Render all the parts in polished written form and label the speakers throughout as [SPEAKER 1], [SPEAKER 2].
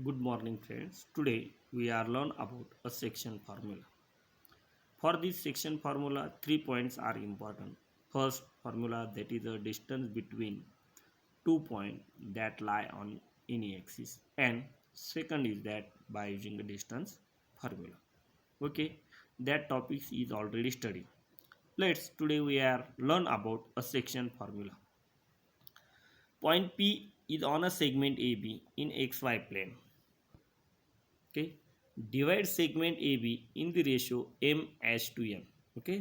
[SPEAKER 1] Good morning friends. Today we are learn about a section formula. For this section formula, 3 points are important. First formula, that is the distance between 2 points that lie on any axis, and second is that by using the distance formula. Okay, that topic is already studied. Let's today we are learn about a section formula. Point P is on a segment AB in XY plane. Okay, divide segment AB in the ratio m/n. Okay,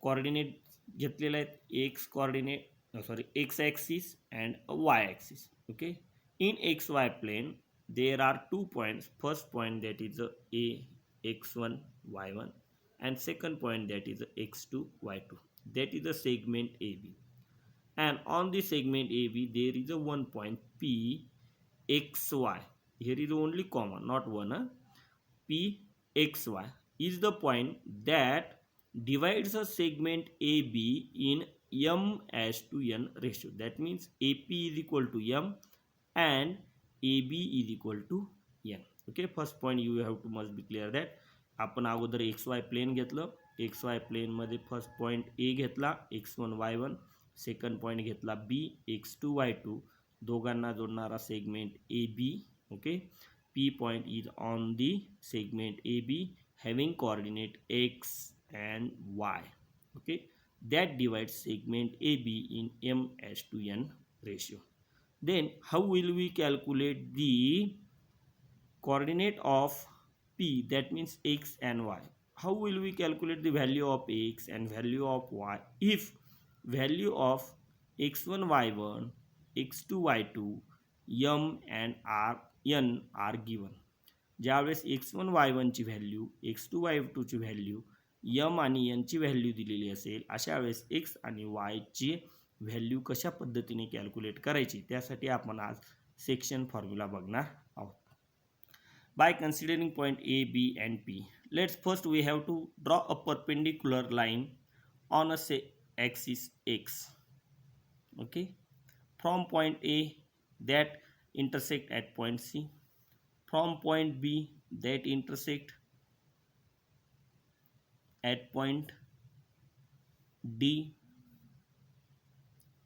[SPEAKER 1] coordinate घेतलेले आहेत, x coordinate x axis and a y axis. Okay, in xy plane there are 2 points. First point, that is a x1 y1, and second point, that is x2 y2. That is the segment AB, and on the segment AB there is a one point P xy. Here is only common, not one. P xy is the point that divides a segment AB in m as to n ratio. That means AP is equal to m and AB is equal to n. Okay, first point you have to must be clear that आपण अगोदर XY plane घेतलं. XY plane मध्ये first point A घेतला x1 y1, second point घेतला B x2 y2, दोघांना जोडणारा segment AB. Okay, P point is on the segment AB having coordinate x and y. Okay, that divides segment AB in m as to n ratio. Then how will we calculate the coordinate of P, that means x and y? How will we calculate the value of x and value of y if value of x1 y1, x2 y2, m and r n are given? ज्यावेळेस x1 y1 ची value, x2 y2 ची value, m आणि n ची value दिलेली असेल, अशा वेळेस x आणि y ची व्हॅल्यू कशा पद्धतीने कॅल्क्युलेट करायची, त्यासाठी आपण आज सेक्शन फॉर्म्युला बघणार आहोत. By considering point A, B and P, let's first we have to draw a perpendicular line on a axis x. Okay, from point A that intersect at point C, from point B that intersect at point D,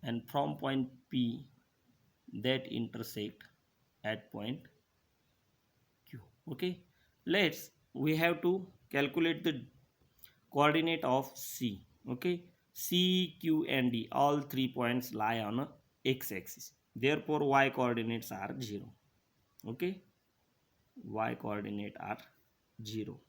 [SPEAKER 1] and from point P that intersect at point Q. Okay, let's we have to calculate the coordinate of C. Okay, C, Q and D, all 3 points lie on a x-axis. Therefore y coordinates are 0. Okay, y coordinate are 0.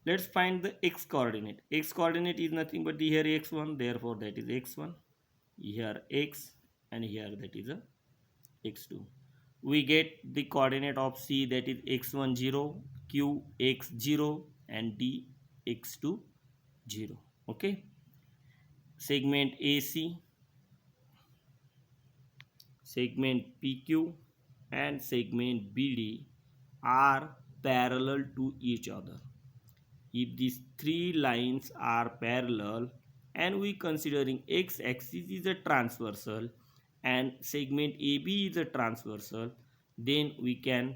[SPEAKER 1] Let's find the x coordinate. X coordinate is nothing but here x1, therefore that is x1, here x, and here that is a x2. We get the coordinate of C, that is x1 0, Q x 0 and D x2 0. Okay, segment AC, segment PQ and segment BD are parallel to each other. If these three lines are parallel and we considering x axis is a transversal and segment AB is a transversal, then we can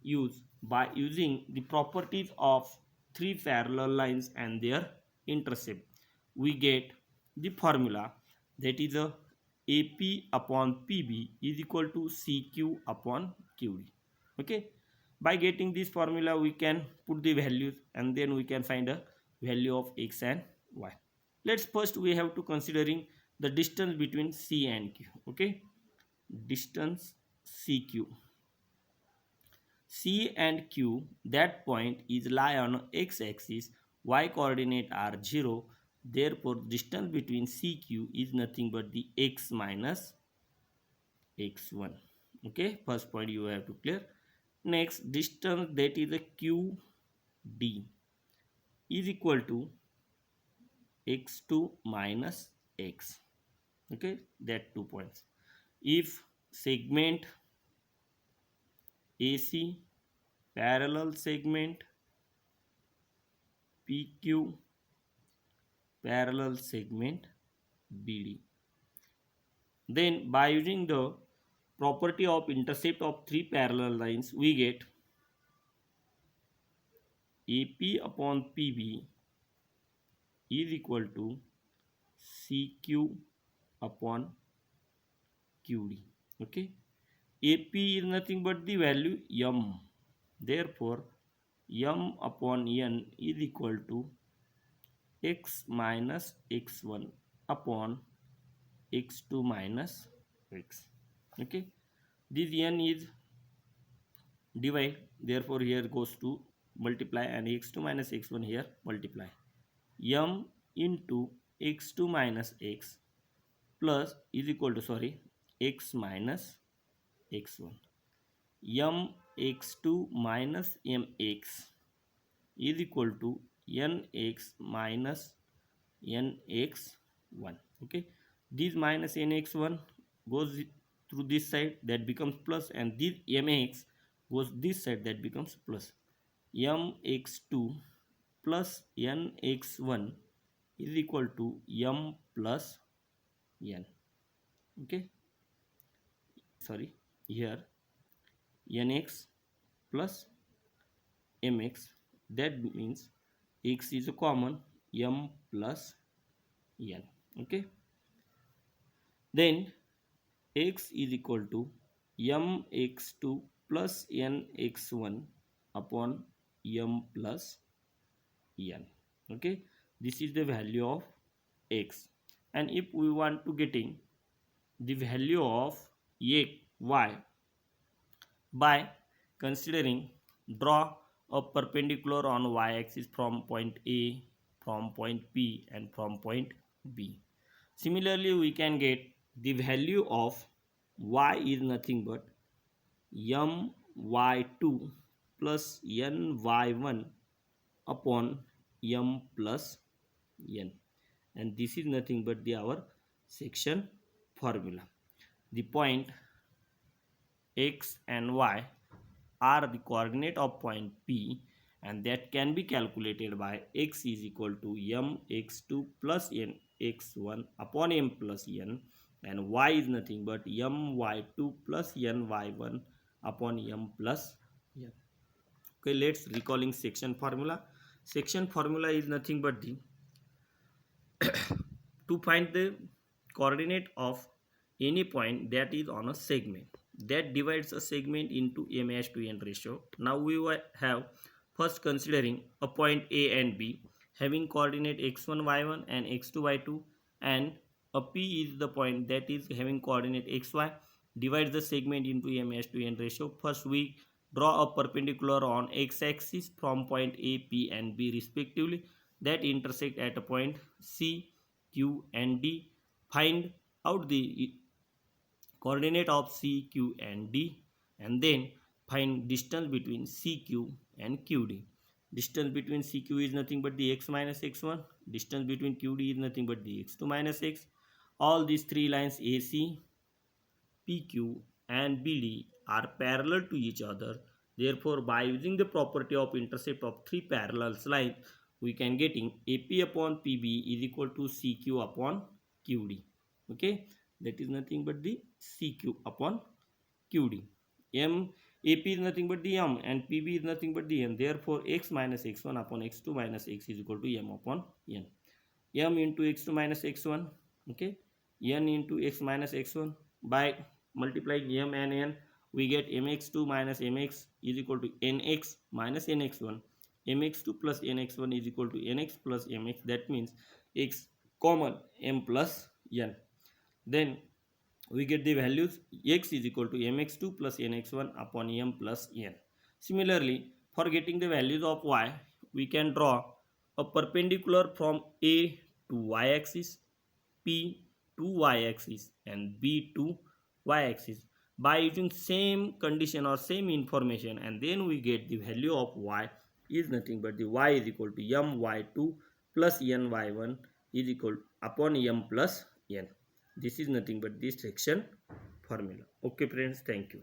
[SPEAKER 1] use by using the properties of three parallel lines and their intercept, we get the formula, that is a AP upon PB is equal to CQ upon QD. Okay, by getting this formula we can put the values and then we can find a value of x and y. Let's first we have to considering the distance between C and Q. Okay, distance CQ. C and Q, that point is lie on x-axis, y coordinate are 0, therefore distance between CQ is nothing but the x minus x1. Okay, first point you have to clear. Next, distance that is a QD is equal to x2 minus x. Okay, that 2 points. If segment AC parallel segment PQ parallel segment BD, Then by using the property of intercept of three parallel lines, we get AP upon PB is equal to CQ upon QD. Okay, AP is nothing but the value M. Therefore, M upon N is equal to x minus x1 upon x2 minus x. Okay, this N is divide, therefore here goes to multiply, and x2 minus x1 here multiply. M into x2 minus x plus is equal to, sorry, x minus x1. M x2 minus mx is equal to nx minus nx1. Okay, this minus nx1 goes through this side, that becomes plus, and this mx goes this side, that becomes plus. mx2 plus nx1 is equal to m plus n. Okay, sorry, here nx plus mx, that means x is a common, m plus n. Okay, then x is equal to mx2 plus nx1 upon m plus n. Okay, this is the value of x, and if we want to getting the value of y by considering, draw a perpendicular on y-axis from point A, from point P, and from point B. Similarly, we can get the value of y is nothing but my2 plus ny1 upon m plus n, and this is nothing but our section formula. The point x and y are the coordinate of point P, and that can be calculated by x is equal to mx2 plus nx1 upon m plus n, and y is nothing but my2 plus ny1 upon m plus n. Okay, let's recalling section formula. Section formula is nothing but the to find the coordinate of any point that is on a segment that divides a segment into m/n ratio. Now we have first considering a point A and B having coordinate x1 y1 and x2 y2, and a P is the point that is having coordinate xy, divides the segment into m/n ratio. First we draw a perpendicular on x-axis from point A, P and B respectively that intersect at a point C, Q and D. Find out the coordinate of C, Q and D, and then find distance between CQ and QD. Distance between CQ is nothing but the x minus x1. Distance between QD is nothing but the x2 minus x. All these three lines AC, PQ and BD are parallel to each other. Therefore, by using the property of intercept of three parallel lines, we can getting AP upon PB is equal to CQ upon QD. Okay, that is nothing but the CQ upon QD. AP is nothing but the M, and PB is nothing but the N. Therefore, x minus x1 upon x2 minus x is equal to M upon N. M into x2 minus x1. Okay, N into x minus x1. By multiplying M and N, we get mx2 minus mx is equal to nx minus nx1. mx2 plus nx1 is equal to nx plus mx. That means x common, m plus n. Then we get the values x is equal to mx2 plus nx1 upon m plus n. Similarly, for getting the values of y, we can draw a perpendicular from A to y axis, P to y axis, and B to y axis by using same condition or same information, and then we get the value of y is nothing but the y is equal to my2 plus ny1 is equal upon m plus n. This is nothing but this section formula. Okay friends, thank you.